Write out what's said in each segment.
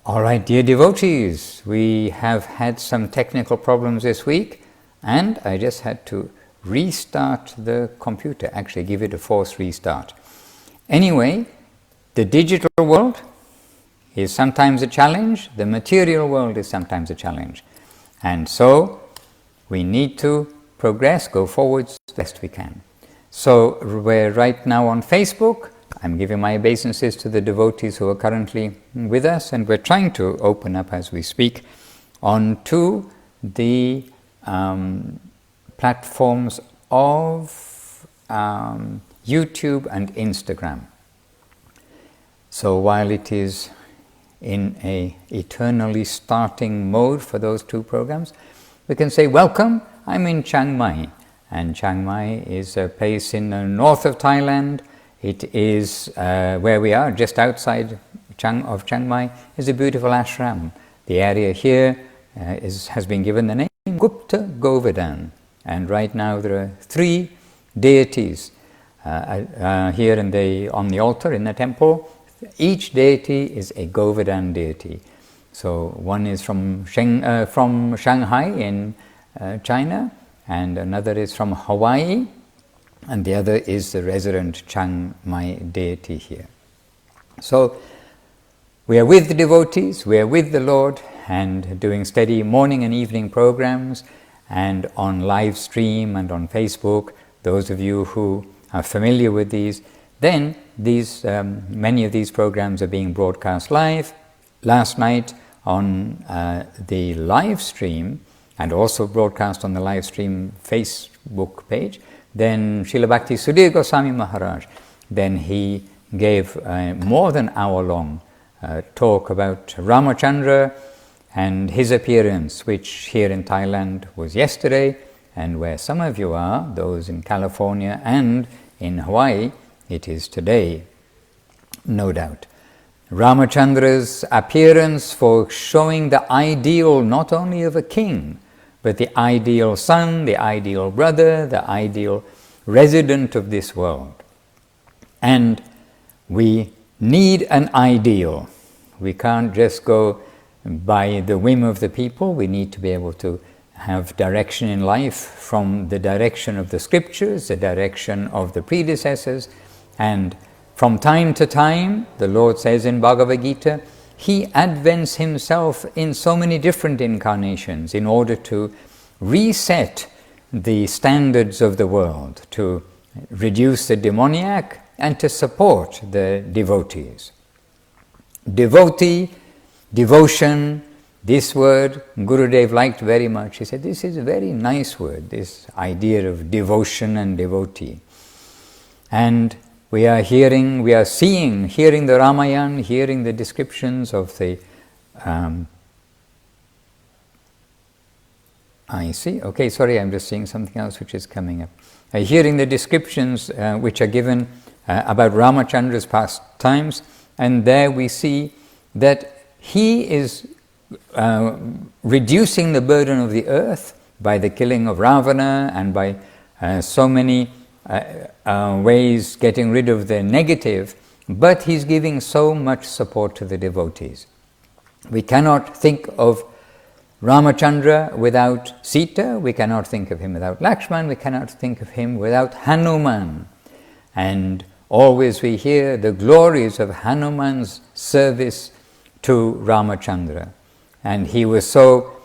All right, dear devotees, we have had some technical problems this week, and I just had to restart the computer, actually give it a forced restart. Anyway, the digital world is sometimes a challenge, the material world is sometimes a challenge. And so we need to progress, go forwards the best we can. So we're right now on Facebook. I'm giving my obeisances to the devotees who are currently with us, and we're trying to open up as we speak onto the platforms of YouTube and Instagram. So while it is in a eternally starting mode for those two programs, we can say, welcome, I'm in Chiang Mai. And Chiang Mai is a place in the north of Thailand. It is where we are, just outside Chiang Mai, is a beautiful ashram. The area here has been given the name Gupta Govardhan. And right now there are 3 deities here on the altar in the temple. Each deity is a Govardhan deity. So one is from Shanghai in China, and another is from Hawaii, and the other is the resident Chiang Mai deity here. So we are with the devotees, we are with the Lord, and doing steady morning and evening programs, and on live stream and on Facebook. Those of you who are familiar with these, then many of these programs are being broadcast live. Last night on the live stream, and also broadcast on the live stream Facebook page, then Srila Bhaktisiddhanta Goswami Maharaj, then he gave a more than hour-long talk about Ramachandra and his appearance, which here in Thailand was yesterday, and where some of you are, those in California and in Hawaii, it is today, no doubt. Ramachandra's appearance for showing the ideal not only of a king, but the ideal son, the ideal brother, the ideal resident of this world. And we need an ideal. We can't just go by the whim of the people. We need to be able to have direction in life from the direction of the scriptures, the direction of the predecessors. And from time to time, the Lord says in Bhagavad Gita, He advents Himself in so many different incarnations in order to reset the standards of the world, to reduce the demoniac and to support the devotees. Devotee, devotion, this word Gurudev liked very much. He said, this is a very nice word, this idea of devotion and devotee. And we are hearing the Ramayana, hearing the descriptions of the I see. Okay, sorry, I'm just seeing something else which is coming up. Hearing the descriptions which are given about Ramachandra's past times, and there we see that he is reducing the burden of the earth by the killing of Ravana and by so many ways getting rid of the negative, but he's giving so much support to the devotees. We cannot think of Ramachandra without Sita, we cannot think of him without Lakshman, we cannot think of him without Hanuman. And always we hear the glories of Hanuman's service to Ramachandra. And he was so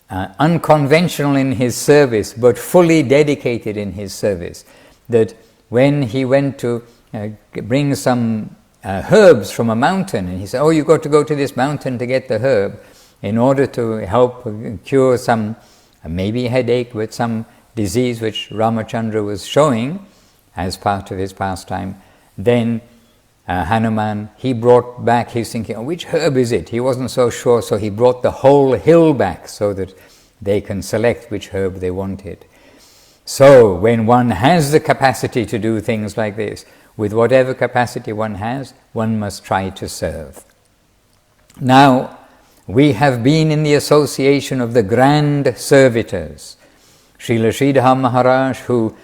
unconventional in his service, but fully dedicated in his service, that when he went to bring some herbs from a mountain, and he said, oh, you got to go to this mountain to get the herb, in order to help cure some, maybe headache with some disease which Ramachandra was showing as part of his pastime, then Hanuman, he brought back, he's thinking, oh, which herb is it? He wasn't so sure, so he brought the whole hill back so that they can select which herb they wanted. So when one has the capacity to do things like this, with whatever capacity one has, one must try to serve. Now, we have been in the association of the grand servitors. Srila Sridhar Maharaj, who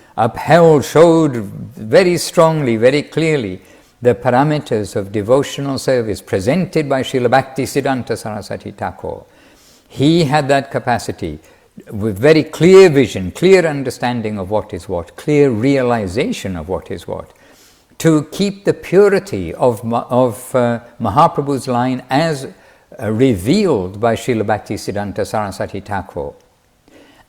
showed very strongly, very clearly, the parameters of devotional service presented by Srila Bhaktisiddhanta Saraswati Thakur. He had that capacity with very clear vision, clear understanding of what is what, clear realization of what is what, to keep the purity of Mahaprabhu's line as revealed by Srila Bhaktisiddhanta Saraswati Thakur.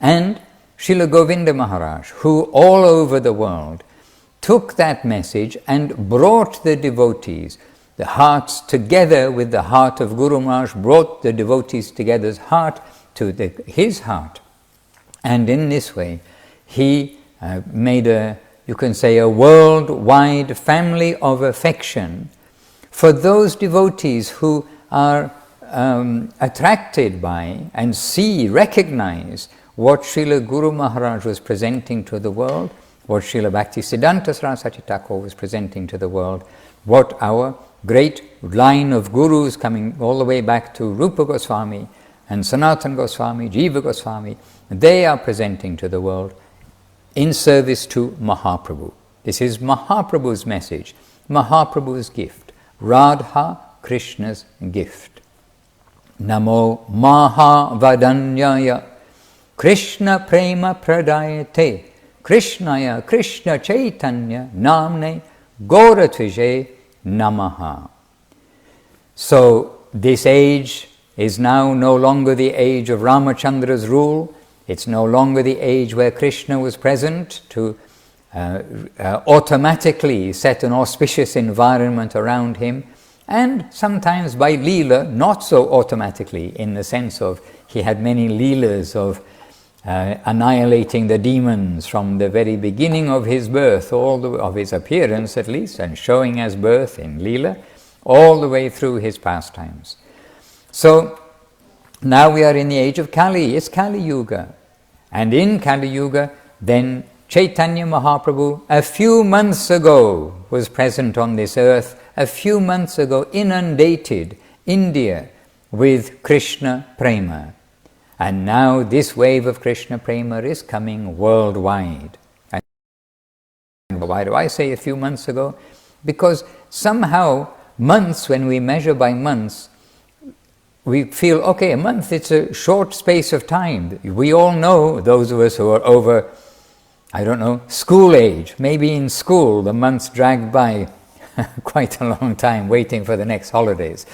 And Srila Govinda Maharaj, who all over the world took that message and brought the devotees, the hearts together with the heart of Guru Maharaj, brought the devotees together's heart to his heart. And in this way, he made you can say, a worldwide family of affection for those devotees who are attracted by and recognize what Srila Guru Maharaj was presenting to the world, what Srila Bhaktisiddhanta Saraswati Thakur was presenting to the world, what our great line of gurus coming all the way back to Rupa Goswami and Sanatana Goswami, Jiva Goswami, they are presenting to the world in service to Mahaprabhu. This is Mahaprabhu's message, Mahaprabhu's gift, Radha Krishna's gift. Namo Mahavadanyaya Krishna Prema Pradayate Krishnaya Krishna Chaitanya Namne Gauratvije Namaha. So this age is now no longer the age of Ramachandra's rule. It's no longer the age where Krishna was present to automatically set an auspicious environment around him, and sometimes by Leela, not so automatically, in the sense of he had many Leelas of annihilating the demons from the very beginning of his birth, of his appearance at least, and showing as birth in Leela, all the way through his pastimes. So now we are in the age of Kali, it's Kali Yuga. And in Kali Yuga, then Chaitanya Mahaprabhu, a few months ago, was present on this earth, a few months ago inundated India with Krishna Prema. And now this wave of Krishna Prema is coming worldwide. And why do I say a few months ago? Because somehow months, when we measure by months, we feel, okay, a month, it's a short space of time. We all know, those of us who are over, school age, maybe in school the months drag by quite a long time waiting for the next holidays.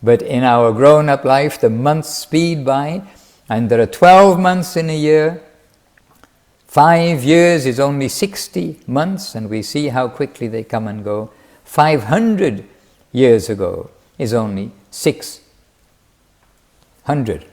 But in our grown-up life, the months speed by, and there are 12 months in a year. 5 years is only 60 months, and we see how quickly they come and go. 500 years ago is only 600.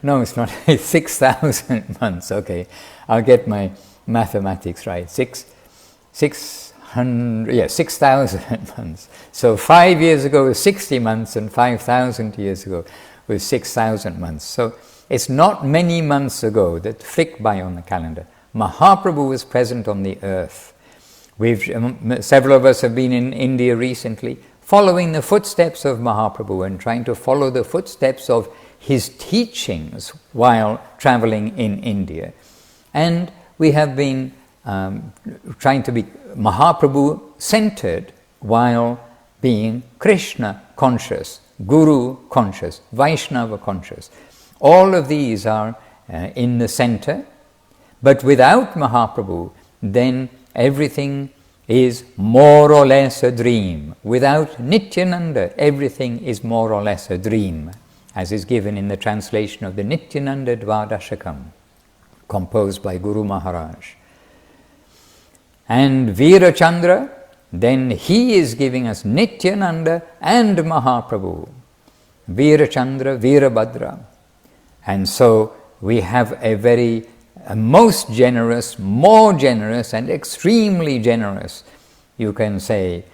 No, it's not. It's 6,000 months. Okay, I'll get my mathematics right. 6,000 months. So 5 years ago was 60 months, and 5,000 years ago was 6,000 months. So it's not many months ago that flicked by on the calendar. Mahaprabhu was present on the earth. Several of us have been in India recently, following the footsteps of Mahaprabhu and trying to follow the footsteps of his teachings while traveling in India. And we have been trying to be Mahaprabhu centered while being Krishna conscious, Guru conscious, Vaishnava conscious. All of these are in the center, but without Mahaprabhu, then everything is more or less a dream. Without Nityananda, everything is more or less a dream, as is given in the translation of the Nityananda Dvadashakam, composed by Guru Maharaj. And Veerachandra, then he is giving us Nityananda and Mahaprabhu. Veerachandra, Veerabhadra. And so we have a most generous, more generous, and extremely generous, you can say,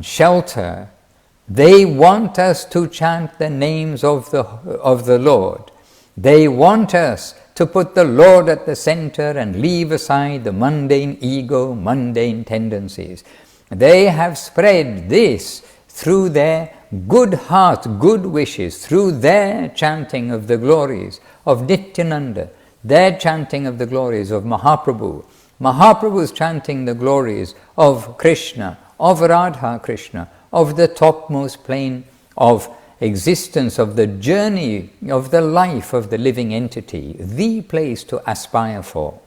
shelter. They want us to chant the names of the Lord. They want us to put the Lord at the center and leave aside the mundane ego, mundane tendencies. They have spread this through their good heart, good wishes, through their chanting of the glories of Nityananda, their chanting of the glories of Mahaprabhu. Mahaprabhu's chanting the glories of Krishna, of Radha Krishna, of the topmost plane of existence, of the journey, of the life of the living entity, the place to aspire for.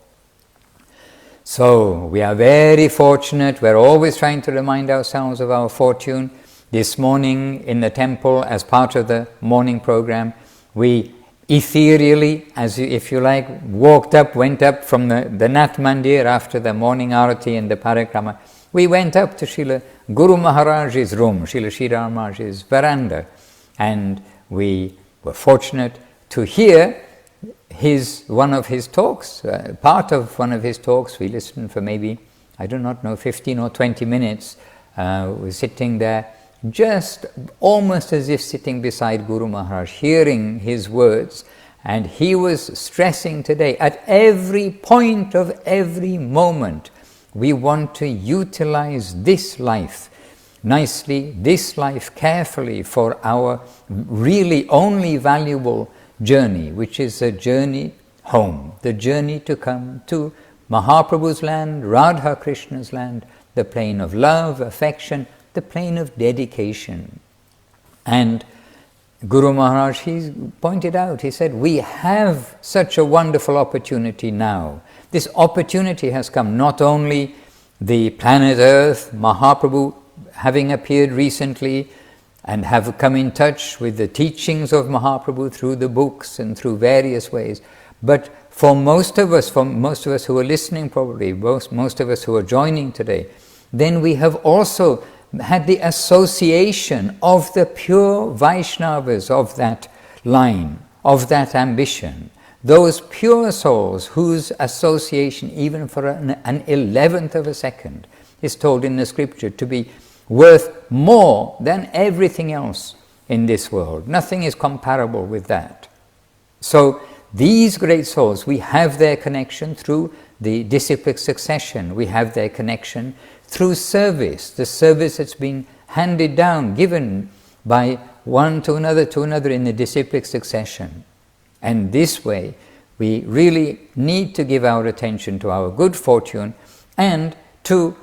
So we are very fortunate. We're always trying to remind ourselves of our fortune. This morning in the temple, as part of the morning program, we ethereally, if you like, went up from the Nath Mandir after the morning arati and the parikrama. We went up to Srila Guru Maharaj's room, Srila Sridhar Maharaj's veranda, and we were fortunate to hear one of his talks, part of one of his talks. We listened for maybe, I do not know, 15 or 20 minutes. We were sitting there, just almost as if sitting beside Guru Maharaj, hearing his words, and he was stressing today, at every point of every moment, we want to utilize this life nicely, this life carefully for our really only valuable journey, which is a journey home, the journey to come to Mahaprabhu's land, Radha Krishna's land, the plane of love, affection, the plane of dedication. And Guru Maharaj, he pointed out, he said, we have such a wonderful opportunity now. This opportunity has come, not only the planet Earth, Mahaprabhu having appeared recently and have come in touch with the teachings of Mahaprabhu through the books and through various ways, but for most of us who are listening probably, most of us who are joining today, then we have also had the association of the pure Vaishnavas of that line, of that ambition, those pure souls whose association, even for an 11th of a second, is told in the scripture to be worth more than everything else in this world. Nothing is comparable with that. So these great souls, we have their connection through the disciplic succession, we have their connection through service, the service that's been handed down, given by one to another in the disciplic succession. And this way, we really need to give our attention to our good fortune and to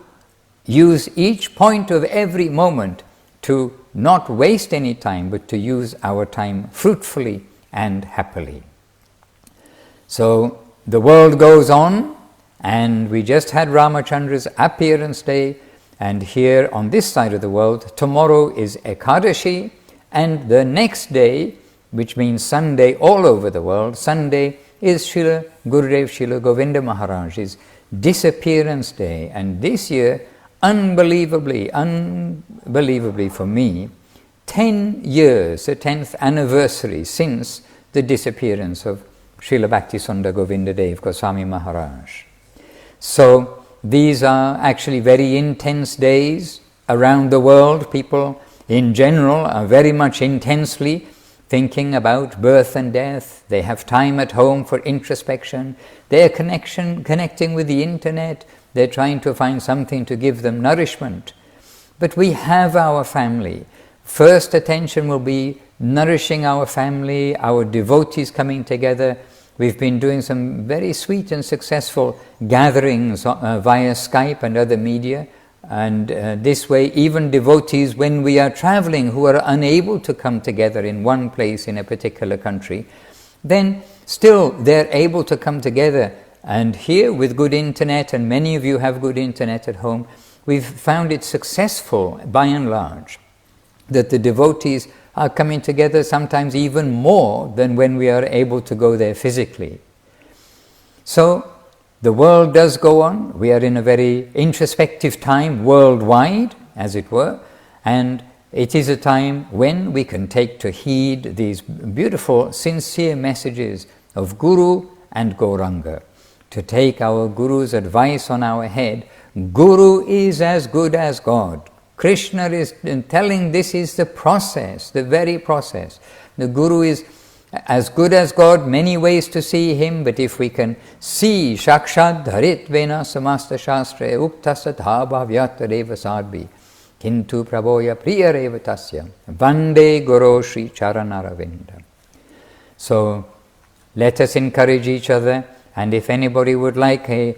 use each point of every moment to not waste any time, but to use our time fruitfully and happily. So the world goes on, and we just had Ramachandra's appearance day, and here on this side of the world, tomorrow is Ekadashi, and the next day, which means Sunday all over the world, Sunday is Srila Gurudev Srila Govinda Maharaj's disappearance day. And this year, unbelievably for me, 10 years, the 10th anniversary since the disappearance of Srila Bhaktisundar Govinda Dev Goswami Maharaj. So these are actually very intense days around the world. People in general are very much intensely thinking about birth and death. They have time at home for introspection. They are connecting with the internet. They're trying to find something to give them nourishment. But we have our family. First attention will be nourishing our family, our devotees coming together. We've been doing some very sweet and successful gatherings via Skype and other media. And this way, even devotees, when we are traveling, who are unable to come together in one place in a particular country, then still they're able to come together. And here, with good internet, and many of you have good internet at home, we've found it successful, by and large, that the devotees are coming together sometimes even more than when we are able to go there physically. So, the world does go on. We are in a very introspective time worldwide, as it were, and it is a time when we can take to heed these beautiful, sincere messages of Guru and Gauranga. To take our Guru's advice on our head, Guru is as good as God. Krishna is telling this is the process, the very process. The Guru is as good as God, many ways to see him, but if we can see Shakshad Dharitvena Samasta Shastre Uptasat Bhavyat Reva Sadbi Kintu Prabhoya Priya Revatasya Vande Guru Shri Charanaravinda. So let us encourage each other, and if anybody would like a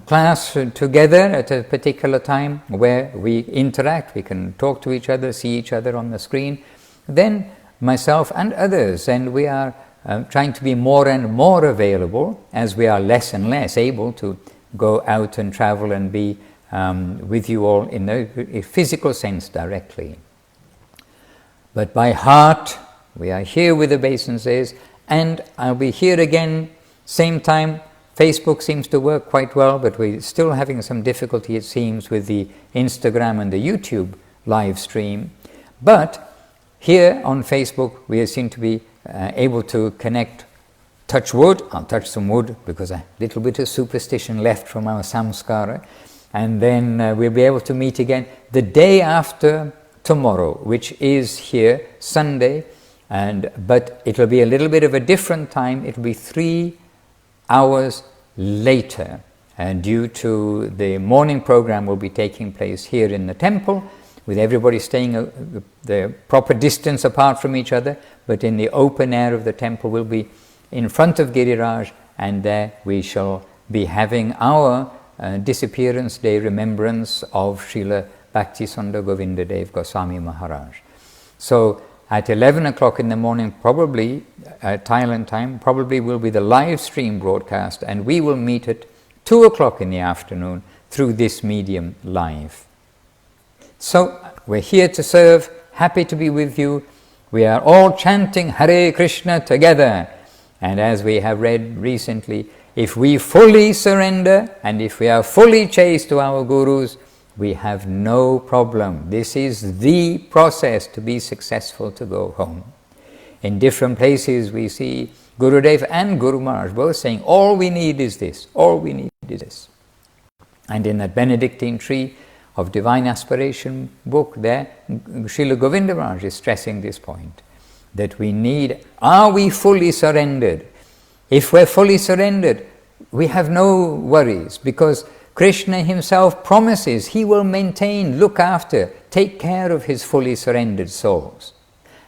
class together at a particular time where we interact, we can talk to each other, see each other on the screen, then myself and others, and we are trying to be more and more available as we are less and less able to go out and travel and be with you all in a physical sense directly. But by heart, we are here with the obeisances, and I'll be here again, same time. Facebook seems to work quite well, but we're still having some difficulty, it seems, with the Instagram and the YouTube live stream. But here on Facebook, we seem to be able to connect. Touch wood, I'll touch some wood because a little bit of superstition left from our samskara, and then we'll be able to meet again the day after tomorrow, which is here Sunday, but it'll be a little bit of a different time. It'll be 3 hours later, and due to the morning program will be taking place here in the temple, with everybody staying the proper distance apart from each other, but in the open air of the temple will be in front of Giriraj, and there we shall be having our disappearance day remembrance of Srila Bhaktisunda Govindadev Goswami Maharaj. So at 11 o'clock in the morning, probably Thailand time, probably will be the live stream broadcast, and we will meet at 2 o'clock in the afternoon through this medium live. So we're here to serve, happy to be with you. We are all chanting Hare Krishna together. And as we have read recently, if we fully surrender and if we are fully chaste to our gurus, we have no problem. This is the process to be successful, to go home. In different places we see Gurudev and Guru Maharaj both saying, all we need is this, all we need is this. And in that Benedictine tree of Divine Aspiration book there, Srila Govinda Maharaj is stressing this point, that we need, are we fully surrendered? If we're fully surrendered, we have no worries, because Krishna himself promises he will maintain, look after, take care of his fully surrendered souls.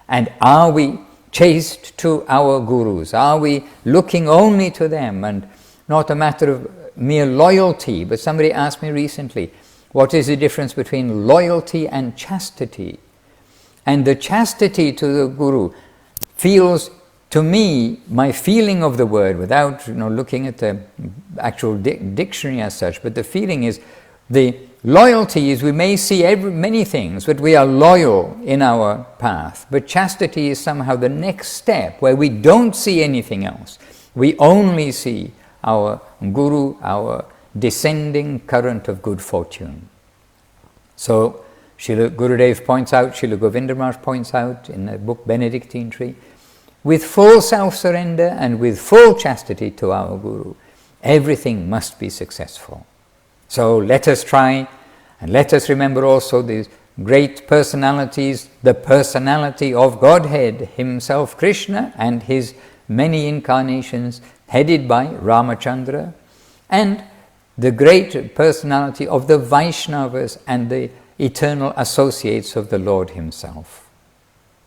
And are we chaste to our gurus? Are we looking only to them, and not a matter of mere loyalty? But somebody asked me recently, what is the difference between loyalty and chastity? And the chastity to the guru feels, to me, my feeling of the word, without looking at the actual dictionary as such, but the feeling is, the loyalty is we may see many things, but we are loyal in our path. But chastity is somehow the next step, where we don't see anything else. We only see our guru, our descending current of good fortune. So Srila Gurudev points out, Srila Govinda Maharaj points out in the book Benedictine Tree, with full self-surrender and with full chastity to our Guru, everything must be successful. So let us try, and let us remember also these great personalities, the personality of Godhead himself, Krishna, and his many incarnations headed by Ramachandra, and the great personality of the Vaishnavas and the eternal associates of the Lord himself.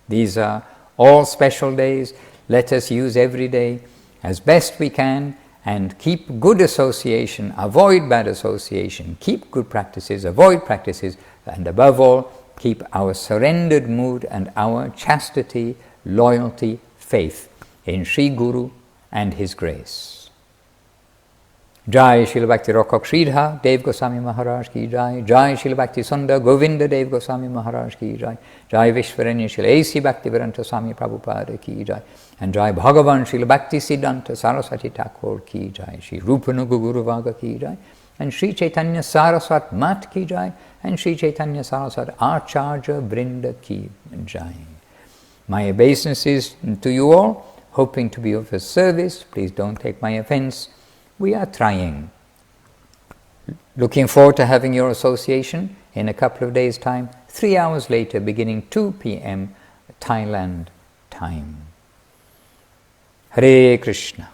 These are all special days. Let us use every day as best we can and keep good association, avoid bad association, keep good practices, avoid practices, and above all, keep our surrendered mood and our chastity, loyalty, faith in Sri Guru and his grace. Jai Srila Bhakti Rakshak Sridhar Dev Goswami Maharaj ki Jai. Jai Srila Bhakti Sunda Govinda Dev Goswami Maharaj ki Jai. Jai Vishwaranya Srila A.C. Bhaktivedanta Swami Prabhupada ki Jai. And Jai Bhagavan Srila Bhakti Siddhanta Saraswati Thakur ki Jai. Shri Rupanuga Guru Vaga ki Jai. And Shri Chaitanya Saraswat Mat ki Jai. And Shri Chaitanya Saraswat Acharya Brinda ki Jai. My obeisances to you all, hoping to be of a service. Please don't take my offense. We are trying. Looking forward to having your association in a couple of days' time, 3 hours later, beginning 2 p.m. Thailand time. Hare Krishna.